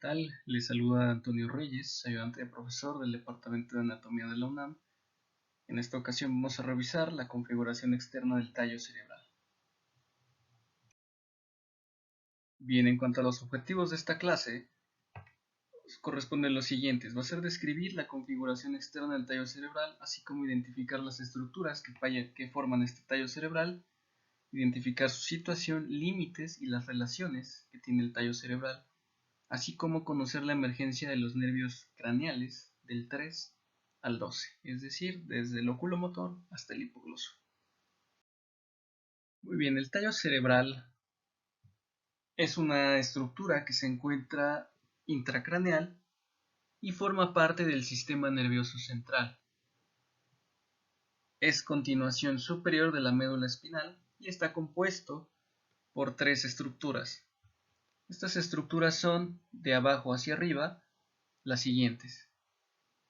tal? Les saluda Antonio Reyes, ayudante de profesor del Departamento de Anatomía de la UNAM. En esta ocasión vamos a revisar la configuración externa del tallo cerebral. Bien, en cuanto a los objetivos de esta clase, corresponden los siguientes. Va a ser describir la configuración externa del tallo cerebral, así como identificar las estructuras que forman este tallo cerebral, identificar su situación, límites y las relaciones que tiene el tallo cerebral, así como conocer la emergencia de los nervios craneales del 3 al 12, es decir, desde el oculomotor hasta el hipogloso. Muy bien, el tallo cerebral es una estructura que se encuentra intracraneal y forma parte del sistema nervioso central. Es continuación superior de la médula espinal y está compuesto por tres estructuras. Estas estructuras son, de abajo hacia arriba, las siguientes: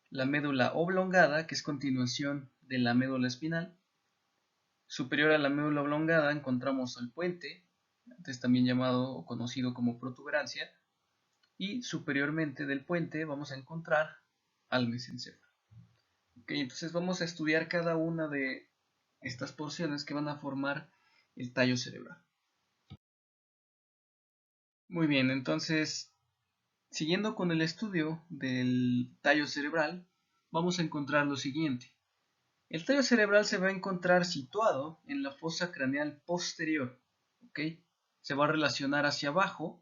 la médula oblongada, que es continuación de la médula espinal. Superior a la médula oblongada encontramos al puente, antes también llamado o conocido como protuberancia, y superiormente del puente vamos a encontrar al mesencéfalo. Entonces vamos a estudiar cada una de estas porciones que van a formar el tallo cerebral. Muy bien, entonces, siguiendo con el estudio del tallo cerebral, vamos a encontrar lo siguiente. El tallo cerebral se va a encontrar situado en la fosa craneal posterior, Se va a relacionar hacia abajo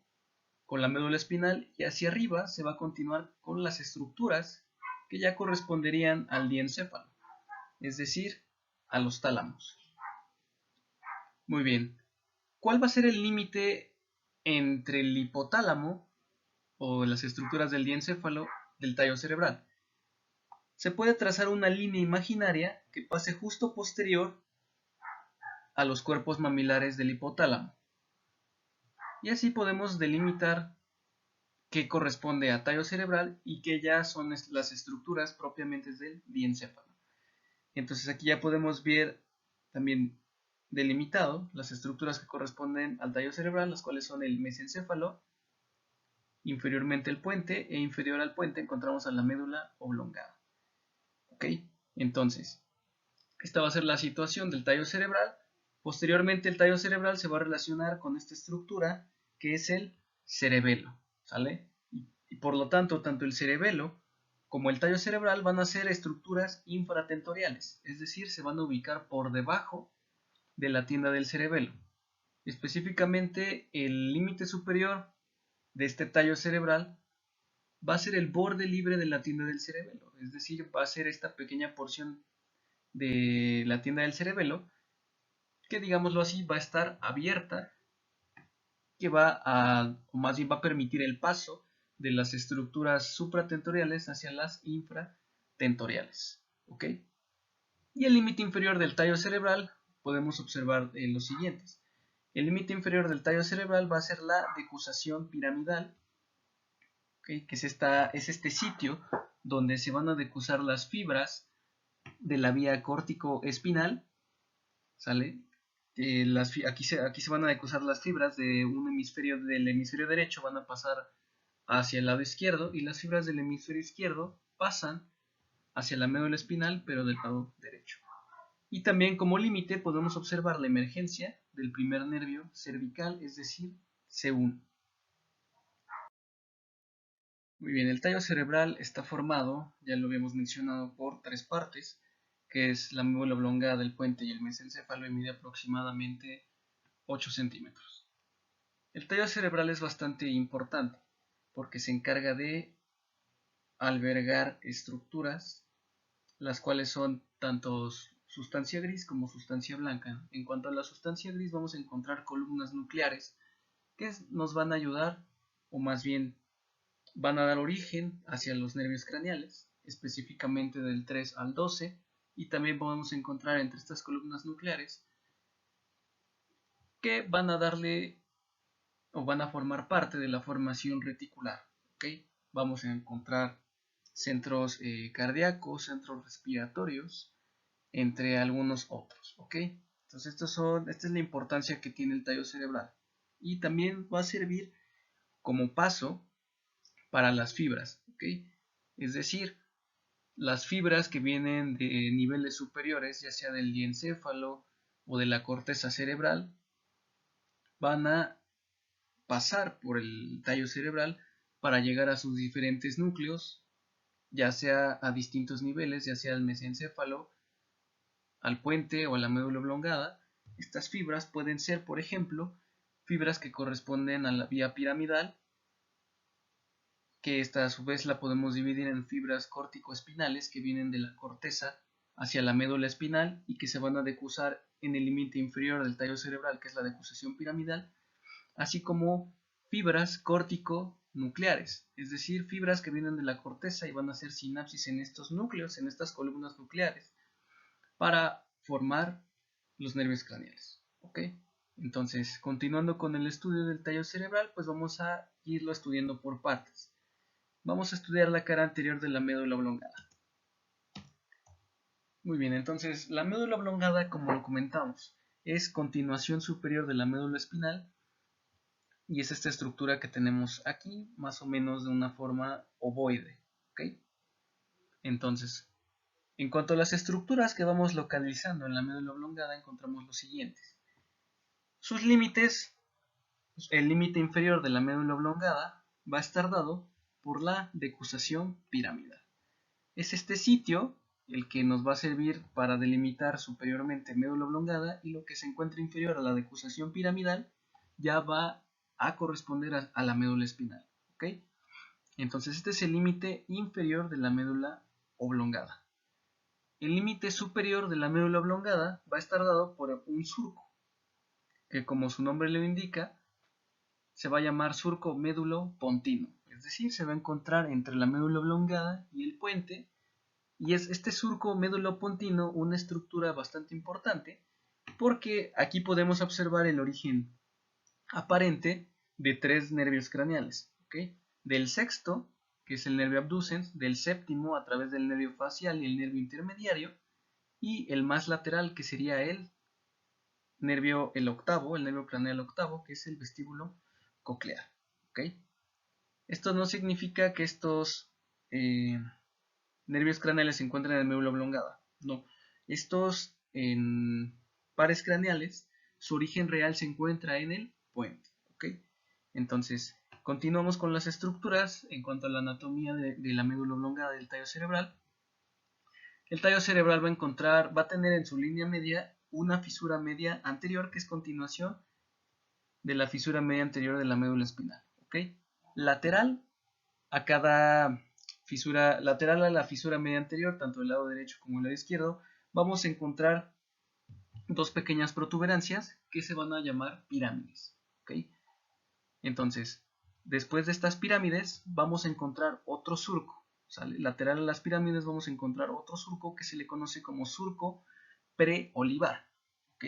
con la médula espinal y hacia arriba se va a continuar con las estructuras que ya corresponderían al diencéfalo, es decir, a los tálamos. Muy bien, ¿cuál va a ser el límite entre el hipotálamo o las estructuras del diencéfalo del tallo cerebral? Se puede trazar una línea imaginaria que pase justo posterior a los cuerpos mamilares del hipotálamo. Y así podemos delimitar qué corresponde a tallo cerebral y qué ya son las estructuras propiamente del diencéfalo. Entonces aquí ya podemos ver también delimitado las estructuras que corresponden al tallo cerebral, las cuales son el mesencéfalo, inferiormente el puente, e inferior al puente encontramos a la médula oblongada. Entonces, esta va a ser la situación del tallo cerebral. Posteriormente el tallo cerebral se va a relacionar con esta estructura que es el cerebelo, ¿sale? Y por lo tanto, tanto el cerebelo como el tallo cerebral van a ser estructuras infratentoriales, es decir, se van a ubicar por debajo de la tienda del cerebelo. Específicamente, el límite superior de este tallo cerebral va a ser el borde libre de la tienda del cerebelo, es decir, va a ser esta pequeña porción de la tienda del cerebelo que, digámoslo así, va a estar abierta, que o más bien va a permitir el paso de las estructuras supratentoriales hacia las infratentoriales. Y el límite inferior del tallo cerebral podemos observar los siguientes. El límite inferior del tallo cerebral va a ser la decusación piramidal, que es este sitio donde se van a decusar las fibras de la vía córtico-espinal, ¿sale? Aquí se van a decusar las fibras de un hemisferio, del hemisferio derecho van a pasar hacia el lado izquierdo y las fibras del hemisferio izquierdo pasan hacia la médula espinal, pero del lado derecho. Y también como límite podemos observar la emergencia del primer nervio cervical, es decir, C1. Muy bien, el tallo cerebral está formado, ya lo habíamos mencionado, por tres partes, que es la médula oblongada del puente y el mesencéfalo, y mide aproximadamente 8 centímetros. El tallo cerebral es bastante importante porque se encarga de albergar estructuras, las cuales son tanto sustancia gris como sustancia blanca. En cuanto a la sustancia gris, vamos a encontrar columnas nucleares que nos van a ayudar, o más bien van a dar origen hacia los nervios craneales, específicamente del 3 al 12, y también podemos encontrar entre estas columnas nucleares que van a darle o van a formar parte de la formación reticular. Vamos a encontrar centros cardíacos, centros respiratorios, entre algunos otros. Entonces esta es la importancia que tiene el tallo cerebral, y también va a servir como paso para las fibras, ¿ok? Es decir, las fibras que vienen de niveles superiores, ya sea del diencéfalo o de la corteza cerebral, van a pasar por el tallo cerebral para llegar a sus diferentes núcleos, ya sea a distintos niveles, ya sea al mesencéfalo, al puente o a la médula oblongada. Estas fibras pueden ser, por ejemplo, fibras que corresponden a la vía piramidal, que esta a su vez la podemos dividir en fibras córtico-espinales que vienen de la corteza hacia la médula espinal y que se van a decusar en el límite inferior del tallo cerebral, que es la decusación piramidal, así como fibras córtico-nucleares, es decir, fibras que vienen de la corteza y van a hacer sinapsis en estos núcleos, en estas columnas nucleares, para formar los nervios craneales. ¿Ok? Entonces, continuando con el estudio del tallo cerebral, pues vamos a irlo estudiando por partes. Vamos a estudiar la cara anterior de la médula oblongada. Muy bien, entonces la médula oblongada, como lo comentamos, es continuación superior de la médula espinal y es esta estructura que tenemos aquí, más o menos de una forma ovoide. ¿Ok? Entonces, en cuanto a las estructuras que vamos localizando en la médula oblongada, encontramos los siguientes. Sus límites, el límite inferior de la médula oblongada va a estar dado por la decusación piramidal. Es este sitio el que nos va a servir para delimitar superiormente médula oblongada, y lo que se encuentra inferior a la decusación piramidal ya va a corresponder a la médula espinal. ¿Ok? Entonces este es el límite inferior de la médula oblongada. El límite superior de la médula oblongada va a estar dado por un surco, que como su nombre lo indica, se va a llamar surco médulo-pontino. Es decir, se va a encontrar entre la médula oblongada y el puente, y es este surco médulo-pontino una estructura bastante importante, porque aquí podemos observar el origen aparente de tres nervios craneales, ¿ok? Del sexto, que es el nervio abducens, del séptimo a través del nervio facial y el nervio intermediario, y el más lateral, que sería el nervio, el octavo, el nervio craneal octavo, que es el vestíbulo coclear. ¿Ok? Esto no significa que estos nervios craneales se encuentren en el médula oblongada. No. Estos pares craneales, su origen real se encuentra en el puente. ¿Ok? Entonces, continuamos con las estructuras en cuanto a la anatomía de la médula oblongada del tallo cerebral. El tallo cerebral va a tener en su línea media una fisura media anterior, que es continuación de la fisura media anterior de la médula espinal. ¿Ok? Lateral a cada fisura, lateral a la fisura media anterior, tanto del lado derecho como del lado izquierdo, vamos a encontrar dos pequeñas protuberancias que se van a llamar pirámides. ¿Ok? Entonces, después de estas pirámides, vamos a encontrar otro surco. ¿Sale? Lateral a las pirámides vamos a encontrar otro surco que se le conoce como surco preolivar. ¿Ok?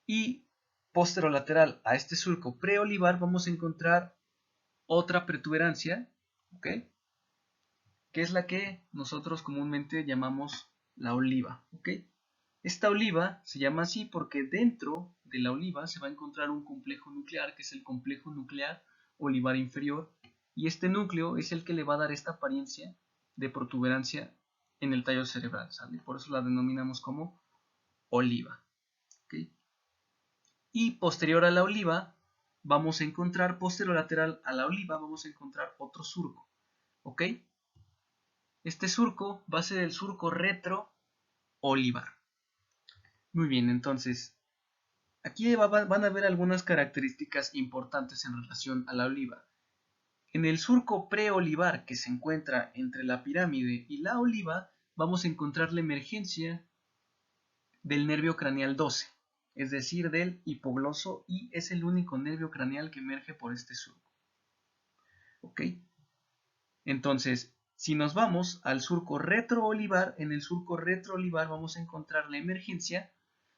Y posterolateral a este surco preolivar vamos a encontrar otra protuberancia, ¿ok? Que es la que nosotros comúnmente llamamos la oliva. ¿Ok? Esta oliva se llama así porque dentro de la oliva se va a encontrar un complejo nuclear, que es el complejo nuclear olivar inferior, y este núcleo es el que le va a dar esta apariencia de protuberancia en el tallo cerebral, ¿sale? Por eso la denominamos como oliva. ¿Ok? Y posterior a la oliva vamos a encontrar, posterolateral a la oliva vamos a encontrar otro surco. ¿Ok? Este surco va a ser el surco retroolivar. Muy bien, entonces aquí van a ver algunas características importantes en relación a la oliva. En el surco preolivar, que se encuentra entre la pirámide y la oliva, vamos a encontrar la emergencia del nervio craneal 12, es decir, del hipogloso, y es el único nervio craneal que emerge por este surco. ¿Ok? Entonces, si nos vamos al surco retroolivar, en el surco retroolivar vamos a encontrar la emergencia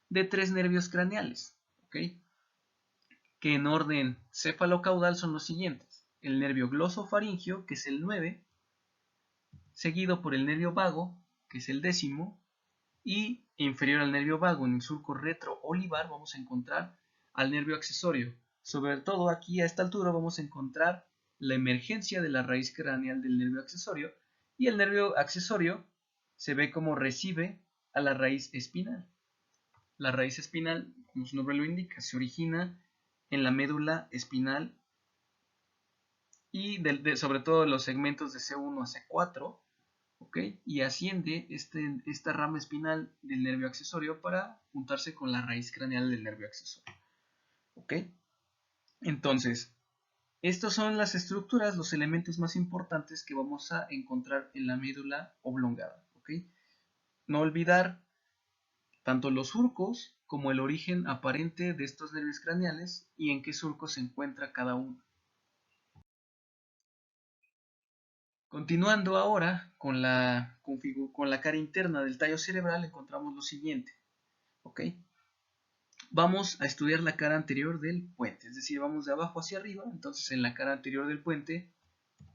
de tres nervios craneales, ¿ok? Que en orden cefalocaudal son los siguientes: el nervio glosofaringio, que es el 9, seguido por el nervio vago, que es el 10, y inferior al nervio vago en el surco retroolivar vamos a encontrar al nervio accesorio. Sobre todo aquí a esta altura vamos a encontrar la emergencia de la raíz craneal del nervio accesorio, y el nervio accesorio se ve como recibe a la raíz espinal. La raíz espinal, como su nombre lo indica, se origina en la médula espinal y sobre todo los segmentos de C1 a C4, ¿ok? Y asciende esta rama espinal del nervio accesorio para juntarse con la raíz craneal del nervio accesorio, ¿ok? Entonces, estas son las estructuras, los elementos más importantes que vamos a encontrar en la médula oblongada, ¿ok? No olvidar tanto los surcos como el origen aparente de estos nervios craneales y en qué surco se encuentra cada uno. Continuando ahora con la cara interna del tallo cerebral, encontramos lo siguiente, ¿ok? Vamos a estudiar la cara anterior del puente, es decir, vamos de abajo hacia arriba. Entonces en la cara anterior del puente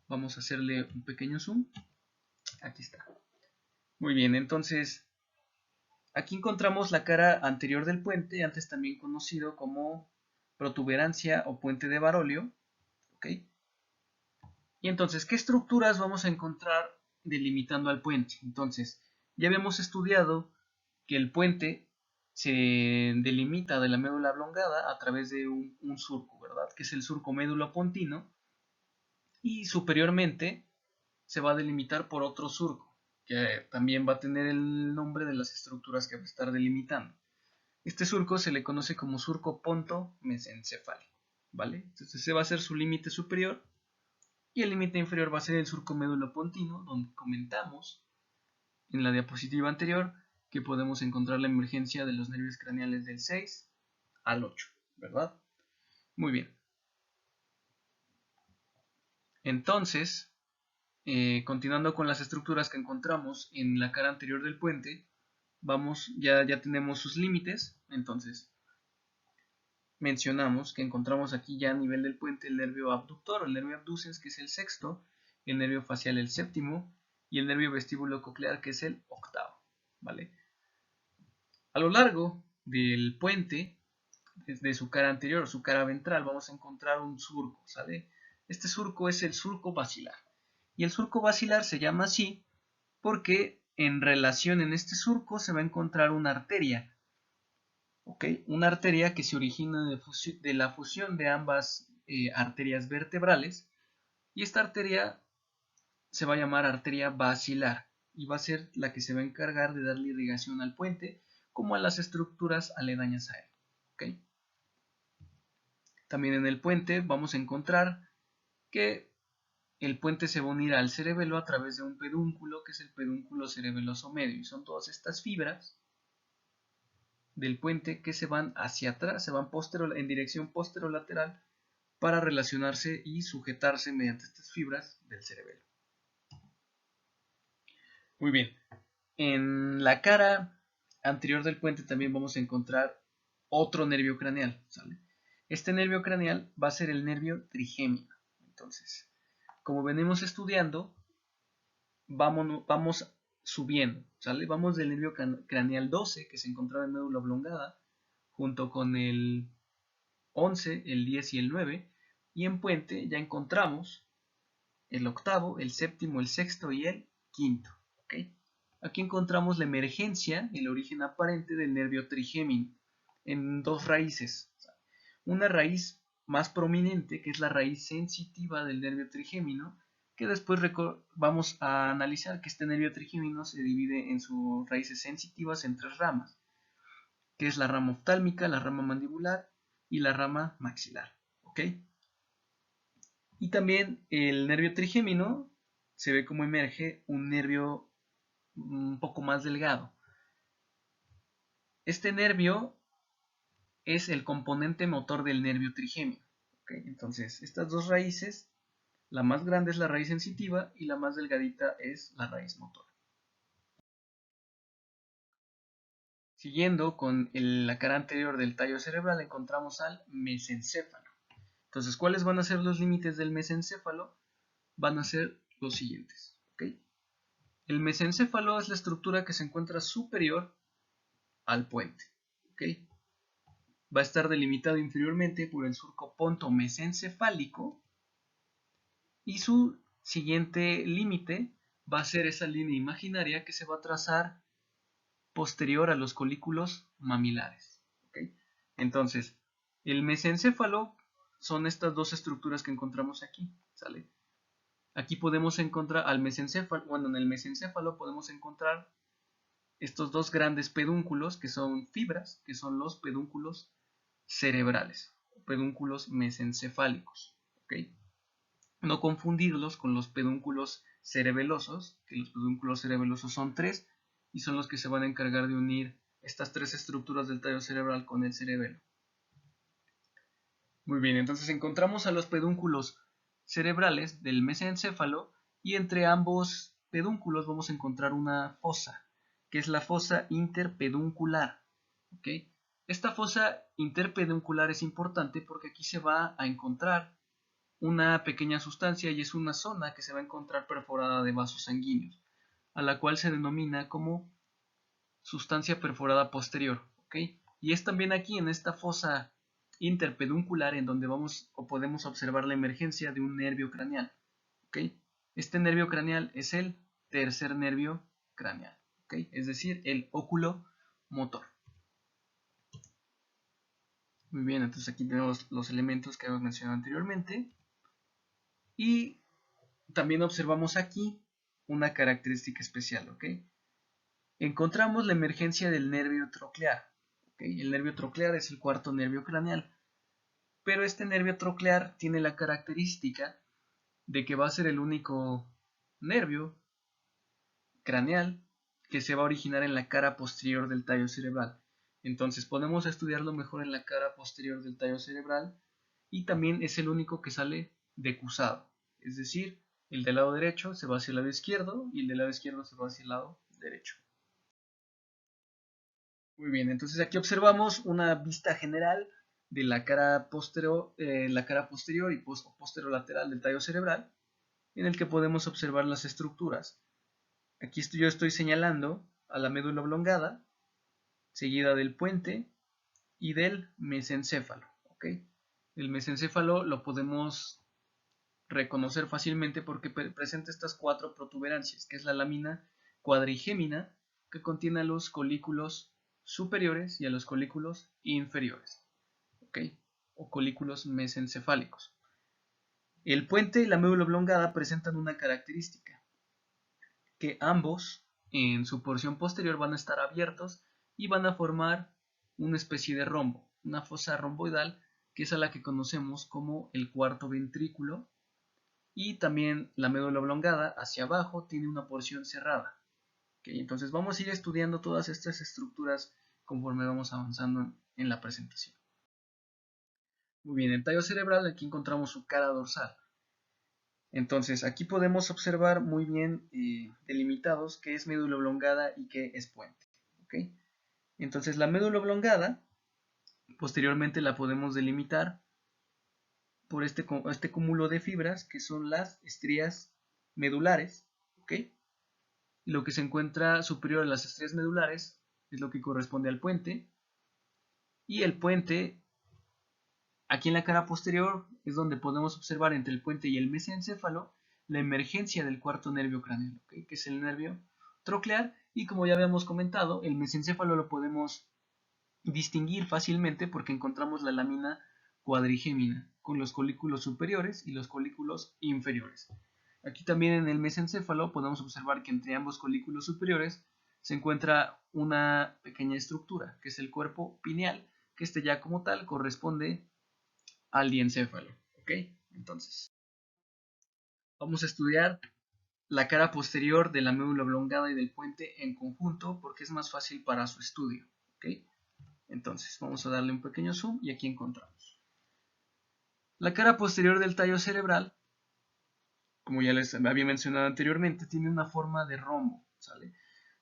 vamos a hacerle un pequeño zoom. Aquí está. Muy bien, entonces aquí encontramos la cara anterior del puente, antes también conocido como protuberancia o puente de Barolio, ¿ok? Y entonces, ¿qué estructuras vamos a encontrar delimitando al puente? Entonces, ya habíamos estudiado que el puente se delimita de la médula oblongada a través de un surco, ¿verdad? Que es el surco médulo-pontino, y superiormente se va a delimitar por otro surco, que también va a tener el nombre de las estructuras que va a estar delimitando. Este surco se le conoce como surco ponto-mesencéfalo, ¿vale? Entonces ese va a ser su límite superior, y el límite inferior va a ser el surco médulo-pontino, donde comentamos en la diapositiva anterior que podemos encontrar la emergencia de los nervios craneales del 6 al 8, ¿verdad? Muy bien. Entonces, continuando con las estructuras que encontramos en la cara anterior del puente, ya tenemos sus límites. Entonces, mencionamos que encontramos aquí ya a nivel del puente el nervio abductor o el nervio abducens, que es el sexto, el nervio facial el séptimo y el nervio vestíbulo coclear, que es el octavo, ¿vale? A lo largo del puente, desde su cara anterior o su cara ventral, vamos a encontrar un surco, ¿sale? Este surco es el surco basilar. Y el surco basilar se llama así porque en relación en este surco se va a encontrar una arteria, ¿ok? Una arteria que se origina de la fusión de ambas arterias vertebrales, y esta arteria se va a llamar arteria basilar y va a ser la que se va a encargar de darle irrigación al puente como a las estructuras aledañas a él, ¿ok? También en el puente vamos a encontrar que el puente se va a unir al cerebelo a través de un pedúnculo, que es el pedúnculo cerebeloso medio, y son todas estas fibras del puente que se van hacia atrás, se van en dirección posterolateral para relacionarse y sujetarse mediante estas fibras del cerebelo. Muy bien, en la cara anterior del puente también vamos a encontrar otro nervio craneal, ¿sale? Este nervio craneal va a ser el nervio trigémino. Entonces, como venimos estudiando, vamos subiendo, ¿sale? Vamos del nervio craneal 12, que se encontraba en médula oblongada, junto con el 11, el 10 y el 9, y en puente ya encontramos el octavo, el séptimo, el sexto y el quinto, ¿ok? Aquí encontramos la emergencia, el origen aparente del nervio trigémino, en dos raíces. Una raíz más prominente, que es la raíz sensitiva del nervio trigémino, que después vamos a analizar que este nervio trigémino se divide en sus raíces sensitivas en tres ramas, que es la rama oftálmica, la rama mandibular y la rama maxilar, ¿ok? Y también el nervio trigémino se ve como emerge un nervio un poco más delgado. Este nervio es el componente motor del nervio trigémino, ¿okay? Entonces, estas dos raíces, la más grande es la raíz sensitiva y la más delgadita es la raíz motora. Siguiendo con la cara anterior del tallo cerebral, encontramos al mesencéfalo. Entonces, ¿cuáles van a ser los límites del mesencéfalo? Van a ser los siguientes, ¿okay? El mesencéfalo es la estructura que se encuentra superior al puente, ¿okay? Va a estar delimitado inferiormente por el surco ponto mesencefálico y su siguiente límite va a ser esa línea imaginaria que se va a trazar posterior a los colículos mamilares. ¿Okay? Entonces, el mesencéfalo son estas dos estructuras que encontramos aquí. ¿Sale? Aquí podemos encontrar al mesencéfalo, bueno, en el mesencéfalo podemos encontrar estos dos grandes pedúnculos que son fibras, que son los pedúnculos cerebrales, pedúnculos mesencefálicos. ¿Okay? No confundirlos con los pedúnculos cerebelosos, que los pedúnculos cerebelosos son tres y son los que se van a encargar de unir estas tres estructuras del tallo cerebral con el cerebelo. Muy bien, entonces encontramos a los pedúnculos cerebrales del mesencéfalo y entre ambos pedúnculos vamos a encontrar una fosa, que es la fosa interpeduncular. ¿Okay? Esta fosa interpeduncular es importante porque aquí se va a encontrar una pequeña sustancia y es una zona que se va a encontrar perforada de vasos sanguíneos, a la cual se denomina como sustancia perforada posterior. ¿Okay? Y es también aquí en esta fosa interpeduncular en donde vamos o podemos observar la emergencia de un nervio craneal. ¿Okay? Este nervio craneal es el tercer nervio craneal, ¿okay? Es decir, el óculo motor. Muy bien, entonces aquí tenemos los elementos que hemos mencionado anteriormente. Y también observamos aquí una característica especial, ¿ok? Encontramos la emergencia del nervio troclear, ¿ok? El nervio troclear es el cuarto nervio craneal, pero este nervio troclear tiene la característica de que va a ser el único nervio craneal que se va a originar en la cara posterior del tallo cerebral. Entonces podemos estudiarlo mejor en la cara posterior del tallo cerebral y también es el único que sale decusado, es decir, el del lado derecho se va hacia el lado izquierdo y el del lado izquierdo se va hacia el lado derecho. Muy bien, entonces aquí observamos una vista general de la cara posterior y posterolateral del tallo cerebral, en el que podemos observar las estructuras. Aquí yo estoy señalando a la médula oblongada, seguida del puente y del mesencéfalo. ¿Okay? El mesencéfalo lo podemos reconocer fácilmente porque presenta estas cuatro protuberancias, que es la lámina cuadrigémina, que contiene a los colículos superiores y a los colículos inferiores, ¿okay? O colículos mesencefálicos. El puente y la médula oblongada presentan una característica, que ambos en su porción posterior van a estar abiertos y van a formar una especie de rombo, una fosa romboidal, que es a la que conocemos como el cuarto ventrículo, y también la médula oblongada hacia abajo tiene una porción cerrada. ¿Okay? Entonces vamos a ir estudiando todas estas estructuras conforme vamos avanzando en la presentación. Muy bien, el tallo cerebral, aquí encontramos su cara dorsal. Entonces aquí podemos observar muy bien delimitados qué es médula oblongada y qué es puente. ¿Okay? Entonces la médula oblongada posteriormente la podemos delimitar por este cúmulo de fibras que son las estrías medulares. ¿Okay? Lo que se encuentra superior a las estrías medulares es lo que corresponde al puente. Y el puente, aquí en la cara posterior, es donde podemos observar entre el puente y el mesencéfalo la emergencia del cuarto nervio craneal, ¿okay? Que es el nervio troclear. Y como ya habíamos comentado, el mesencéfalo lo podemos distinguir fácilmente porque encontramos la lámina cuadrigémina con los colículos superiores y los colículos inferiores. Aquí también en el mesencéfalo podemos observar que entre ambos colículos superiores se encuentra una pequeña estructura, que es el cuerpo pineal, que este ya como tal corresponde al diencéfalo. ¿Ok? Entonces, vamos a estudiar la cara posterior de la médula oblongada y del puente en conjunto porque es más fácil para su estudio. ¿Ok? Entonces, vamos a darle un pequeño zoom y aquí encontramos. La cara posterior del tallo cerebral, como ya les había mencionado anteriormente, tiene una forma de rombo, ¿sale?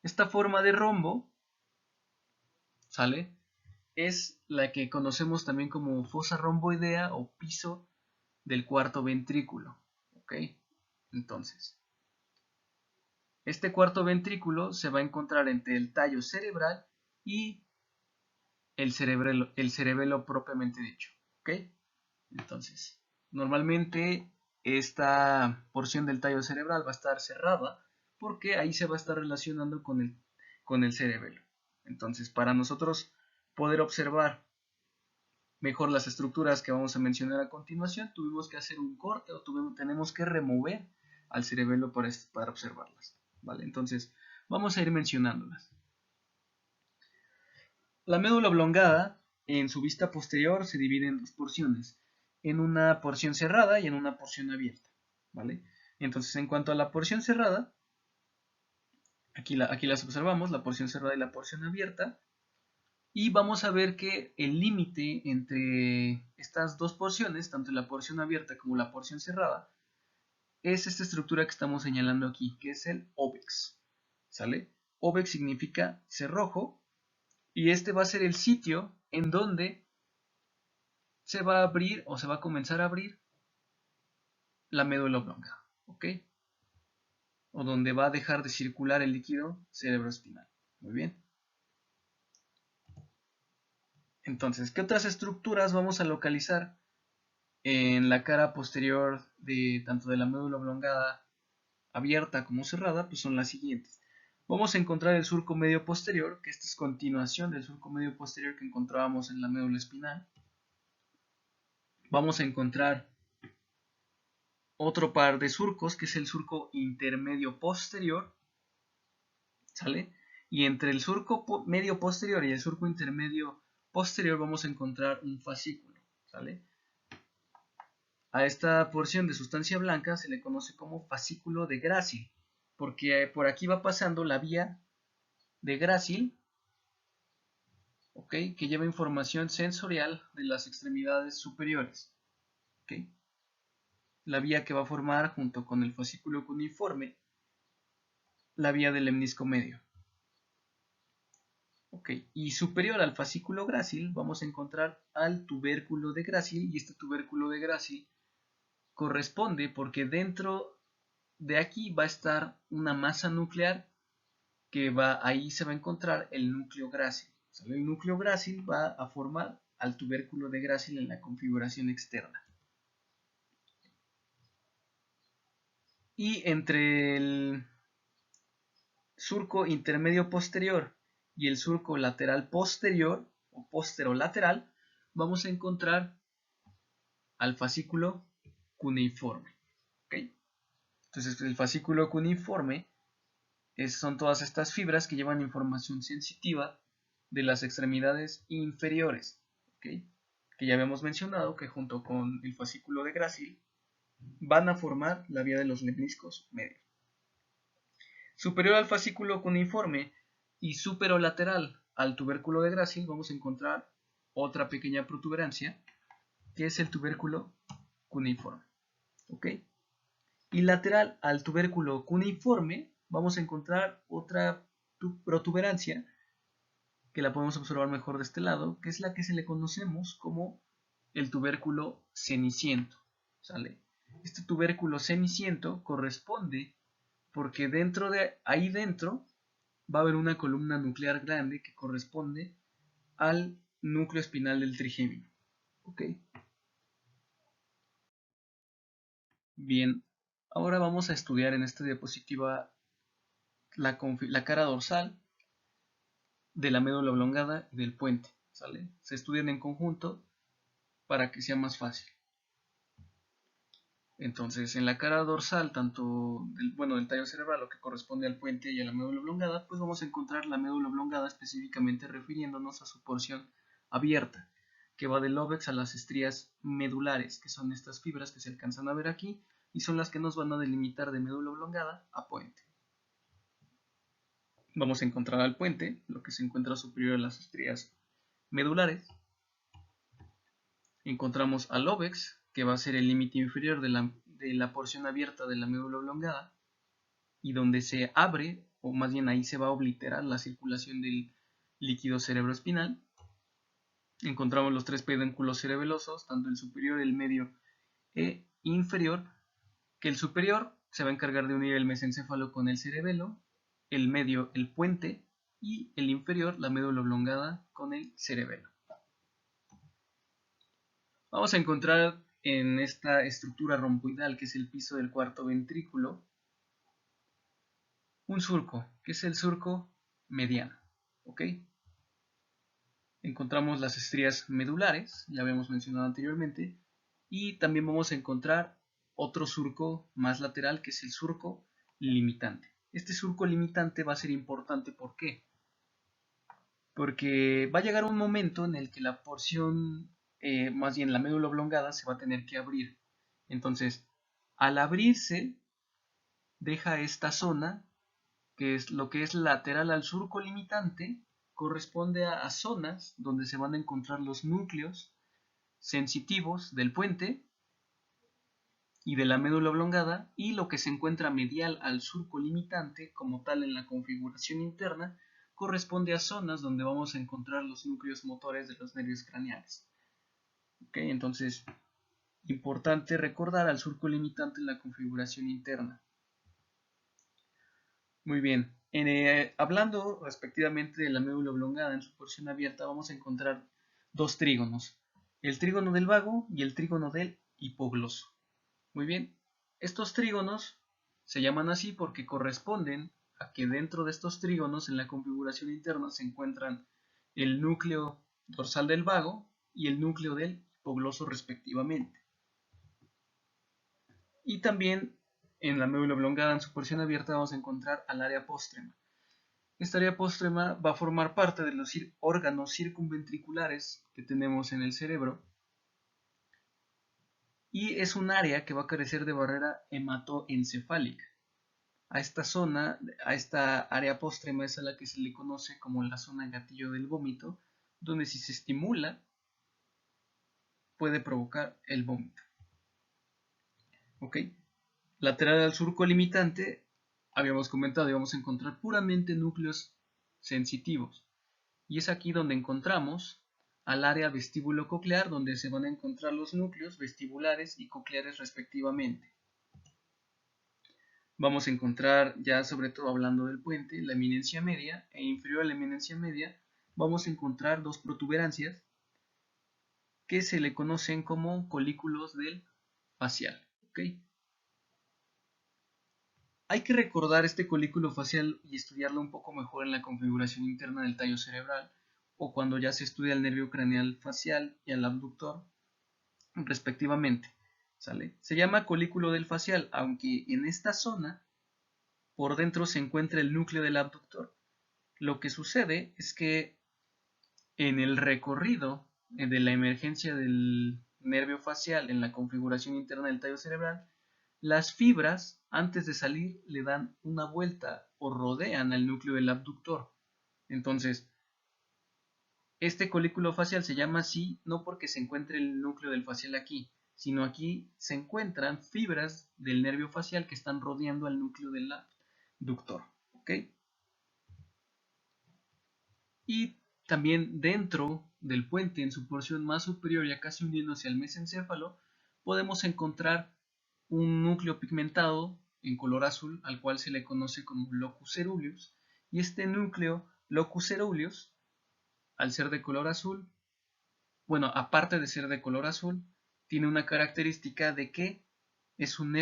Esta forma de rombo, ¿sale? Es la que conocemos también como fosa romboidea o piso del cuarto ventrículo, ¿ok? Entonces, este cuarto ventrículo se va a encontrar entre el tallo cerebral y el cerebelo propiamente dicho, ¿ok? Entonces, normalmente esta porción del tallo cerebral va a estar cerrada porque ahí se va a estar relacionando con el cerebelo. Entonces, para nosotros poder observar mejor las estructuras que vamos a mencionar a continuación, tuvimos que hacer un corte o tenemos que remover al cerebelo para observarlas, ¿vale? Entonces, vamos a ir mencionándolas. La médula oblongada, en su vista posterior, se divide en dos porciones, en una porción cerrada y en una porción abierta, ¿vale? Entonces, en cuanto a la porción cerrada, aquí las observamos, la porción cerrada y la porción abierta, y vamos a ver que el límite entre estas dos porciones, tanto la porción abierta como la porción cerrada, es esta estructura que estamos señalando aquí, que es el óbex, ¿sale? Óbex significa cerrojo, y este va a ser el sitio en donde se va a abrir o se va a comenzar a abrir la médula oblongada, ¿ok? O donde va a dejar de circular el líquido cerebroespinal. Muy bien. Entonces, ¿qué otras estructuras vamos a localizar en la cara posterior de tanto de la médula oblongada abierta como cerrada? Pues son las siguientes. Vamos a encontrar el surco medio posterior, que esta es continuación del surco medio posterior que encontrábamos en la médula espinal. Vamos a encontrar otro par de surcos, que es el surco intermedio posterior, ¿sale? Y entre el surco medio posterior y el surco intermedio posterior vamos a encontrar un fascículo, ¿sale? A esta porción de sustancia blanca se le conoce como fascículo de Gracil, porque por aquí va pasando la vía de Gracil, ¿ok? Que lleva información sensorial de las extremidades superiores, ¿ok? La vía que va a formar junto con el fascículo cuneiforme la vía del lemnisco medio. Ok, y superior al fascículo grácil vamos a encontrar al tubérculo de Gracil, y este tubérculo de Gracil corresponde porque dentro de aquí va a estar una masa nuclear que ahí se va a encontrar el núcleo grácil. El núcleo grácil va a formar al tubérculo de Gracil en la configuración externa. Y entre el surco intermedio posterior y el surco lateral posterior o posterolateral vamos a encontrar al fascículo cuneiforme, ¿okay? Entonces el fascículo cuneiforme son todas estas fibras que llevan información sensitiva de las extremidades inferiores, ¿okay? Que ya habíamos mencionado que junto con el fascículo de Gracil van a formar la vía de los lemniscos medios. Superior al fascículo cuneiforme y superolateral al tubérculo de Gracil vamos a encontrar otra pequeña protuberancia que es el tubérculo cuneiforme, ¿ok? Y lateral al tubérculo cuneiforme vamos a encontrar otra protuberancia que la podemos observar mejor de este lado, que es la que se le conocemos como el tubérculo ceniciento, ¿sale? Este tubérculo ceniciento corresponde porque ahí dentro va a haber una columna nuclear grande que corresponde al núcleo espinal del trigémino, ¿ok? Bien, ahora vamos a estudiar en esta diapositiva la cara dorsal de la médula oblongada y del puente, ¿sale? Se estudian en conjunto para que sea más fácil. Entonces, en la cara dorsal, tanto del tallo cerebral, lo que corresponde al puente y a la médula oblongada, pues vamos a encontrar la médula oblongada específicamente refiriéndonos a su porción abierta, que va del óbex a las estrías medulares, que son estas fibras que se alcanzan a ver aquí, y son las que nos van a delimitar de médula oblongada a puente. Vamos a encontrar al puente, lo que se encuentra superior a las estrías medulares. Encontramos al óbex, que va a ser el límite inferior de la porción abierta de la médula oblongada, y donde se abre, o más bien ahí se va a obliterar la circulación del líquido cerebroespinal. Encontramos los tres pedúnculos cerebelosos, tanto el superior, el medio e inferior, que el superior se va a encargar de unir el mesencéfalo con el cerebelo, el medio el puente, y el inferior la médula oblongada con el cerebelo. Vamos a encontrar en esta estructura romboidal que es el piso del cuarto ventrículo un surco, que es el surco mediano, ¿ok? Encontramos las estrías medulares, ya habíamos mencionado anteriormente, y también vamos a encontrar otro surco más lateral que es el surco limitante. Este surco limitante va a ser importante, ¿por qué? Porque va a llegar un momento en el que la porción, más bien la médula oblongada, se va a tener que abrir. Entonces, al abrirse, deja esta zona, que es lo que es lateral al surco limitante, corresponde a zonas donde se van a encontrar los núcleos sensitivos del puente y de la médula oblongada, y lo que se encuentra medial al surco limitante como tal en la configuración interna corresponde a zonas donde vamos a encontrar los núcleos motores de los nervios craneales. ¿Okay? Entonces, importante recordar al surco limitante en la configuración interna. Muy bien, hablando respectivamente de la médula oblongada en su porción abierta, vamos a encontrar dos trígonos, el trígono del vago y el trígono del hipogloso. Muy bien, estos trígonos se llaman así porque corresponden a que dentro de estos trígonos en la configuración interna se encuentran el núcleo dorsal del vago y el núcleo del hipogloso respectivamente. Y también en la médula oblongada en su porción abierta vamos a encontrar al área póstrema. Esta área póstrema va a formar parte de los órganos circunventriculares que tenemos en el cerebro y es un área que va a carecer de barrera hematoencefálica. A esta zona, a esta área póstrema es a la que se le conoce como la zona gatillo del vómito, donde si se estimula puede provocar el vómito. ¿Ok? Lateral al surco limitante, habíamos comentado, íbamos a encontrar puramente núcleos sensitivos. Y es aquí donde encontramos al área vestíbulo-coclear, donde se van a encontrar los núcleos vestibulares y cocleares respectivamente. Vamos a encontrar, ya sobre todo hablando del puente, la eminencia media e inferior a la eminencia media, vamos a encontrar dos protuberancias que se le conocen como colículos del facial. ¿Okay? Hay que recordar este colículo facial y estudiarlo un poco mejor en la configuración interna del tallo cerebral o cuando ya se estudia el nervio craneal facial y el abductor respectivamente. ¿Sale? Se llama colículo del facial, aunque en esta zona por dentro se encuentra el núcleo del abductor. Lo que sucede es que en el recorrido de la emergencia del nervio facial en la configuración interna del tallo cerebral, las fibras antes de salir le dan una vuelta o rodean al núcleo del abductor. Entonces, este colículo facial se llama así no porque se encuentre el núcleo del facial aquí, sino aquí se encuentran fibras del nervio facial que están rodeando al núcleo del abductor. ¿Ok? Y también dentro del puente, en su porción más superior, ya casi uniéndose al mesencéfalo, podemos encontrar un núcleo pigmentado en color azul, al cual se le conoce como locus ceruleus, y este núcleo locus ceruleus, al ser de color azul, bueno, aparte de ser de color azul, tiene una característica de que es un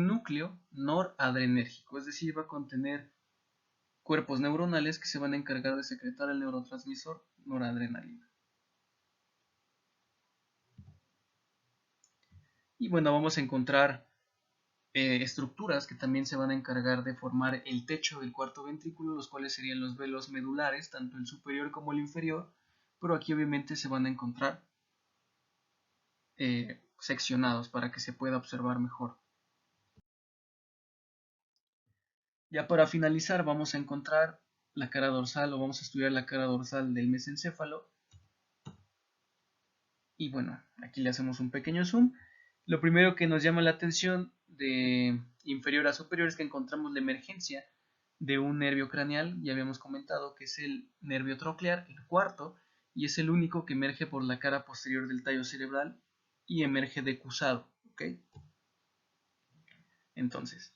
núcleo noradrenérgico, es decir, va a contener cuerpos neuronales que se van a encargar de secretar el neurotransmisor noradrenalina. Y bueno, vamos a encontrar estructuras que también se van a encargar de formar el techo del cuarto ventrículo, los cuales serían los velos medulares, tanto el superior como el inferior, pero aquí obviamente se van a encontrar seccionados para que se pueda observar mejor. Ya para finalizar vamos a encontrar la cara dorsal o vamos a estudiar la cara dorsal del mesencéfalo. Y bueno, aquí le hacemos un pequeño zoom. Lo primero que nos llama la atención de inferior a superior es que encontramos la emergencia de un nervio craneal, ya habíamos comentado que es el nervio troclear, el cuarto, y es el único que emerge por la cara posterior del tallo cerebral y emerge decusado. ¿Okay? Entonces,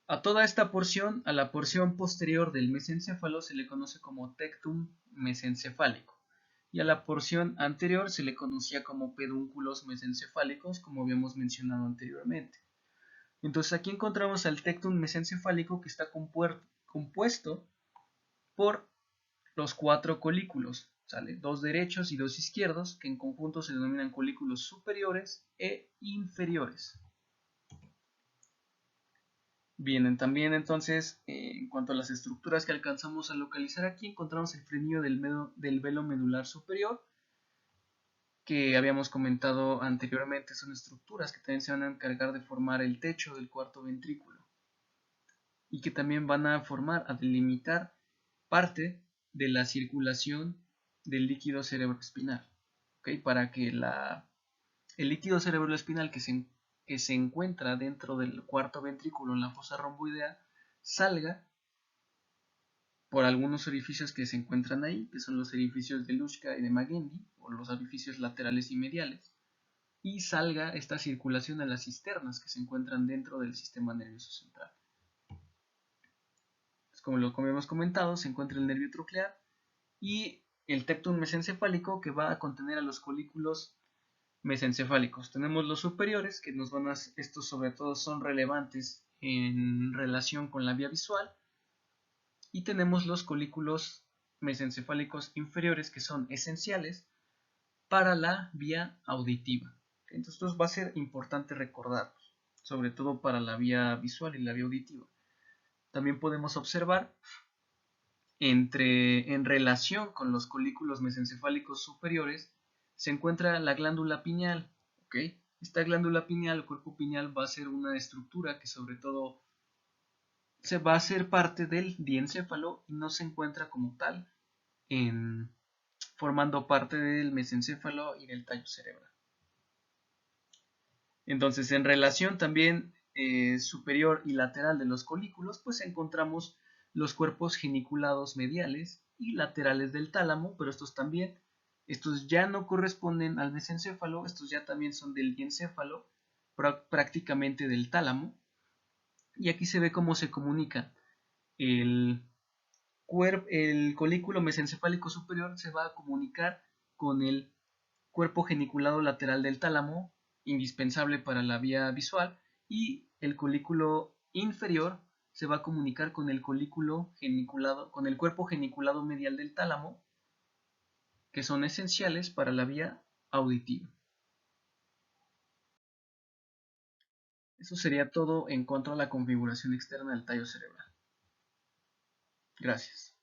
a toda esta porción, a la porción posterior del mesencéfalo, se le conoce como tectum mesencefálico. y a la porción anterior se le conocía como pedúnculos mesencefálicos, como habíamos mencionado anteriormente. Entonces aquí encontramos al tectum mesencefálico, que está compuesto por los 4 colículos, ¿sale? 2 derechos y 2 izquierdos, que en conjunto se denominan colículos superiores e inferiores. Bien, también entonces, en cuanto a las estructuras que alcanzamos a localizar aquí, encontramos el frenillo del velo medular superior, que habíamos comentado anteriormente. Son estructuras que también se van a encargar de formar el techo del cuarto ventrículo y que también van a formar, a delimitar parte de la circulación del líquido cerebroespinal, ¿okay? Para que el líquido cerebroespinal que se encuentra dentro del cuarto ventrículo en la fosa romboidea salga por algunos orificios que se encuentran ahí, que son los orificios de Luschka y de Magendie, o los orificios laterales y mediales, y salga esta circulación a las cisternas que se encuentran dentro del sistema nervioso central. Como lo hemos comentado, se encuentra el nervio troclear y el tectum mesencefálico, que va a contener a los colículos mesencefálicos. Tenemos los superiores, que estos sobre todo son relevantes en relación con la vía visual, y tenemos los colículos mesencefálicos inferiores, que son esenciales para la vía auditiva. Entonces esto va a ser importante recordarlos, sobre todo para la vía visual y la vía auditiva. También podemos observar en relación con los colículos mesencefálicos superiores se encuentra la glándula pineal, ¿ok? Esta glándula pineal, el cuerpo pineal, va a ser una estructura que sobre todo se va a hacer parte del diencéfalo y no se encuentra como tal formando parte del mesencéfalo y del tallo cerebral. Entonces, en relación también superior y lateral de los colículos, pues encontramos los cuerpos geniculados mediales y laterales del tálamo, pero estos ya no corresponden al mesencéfalo, estos ya también son del diencéfalo, prácticamente del tálamo. Y aquí se ve cómo se comunica el colículo mesencefálico superior se va a comunicar con el cuerpo geniculado lateral del tálamo, indispensable para la vía visual, y el colículo inferior se va a comunicar con el con el cuerpo geniculado medial del tálamo, que son esenciales para la vía auditiva. Eso sería todo en cuanto a la configuración externa del tallo cerebral. Gracias.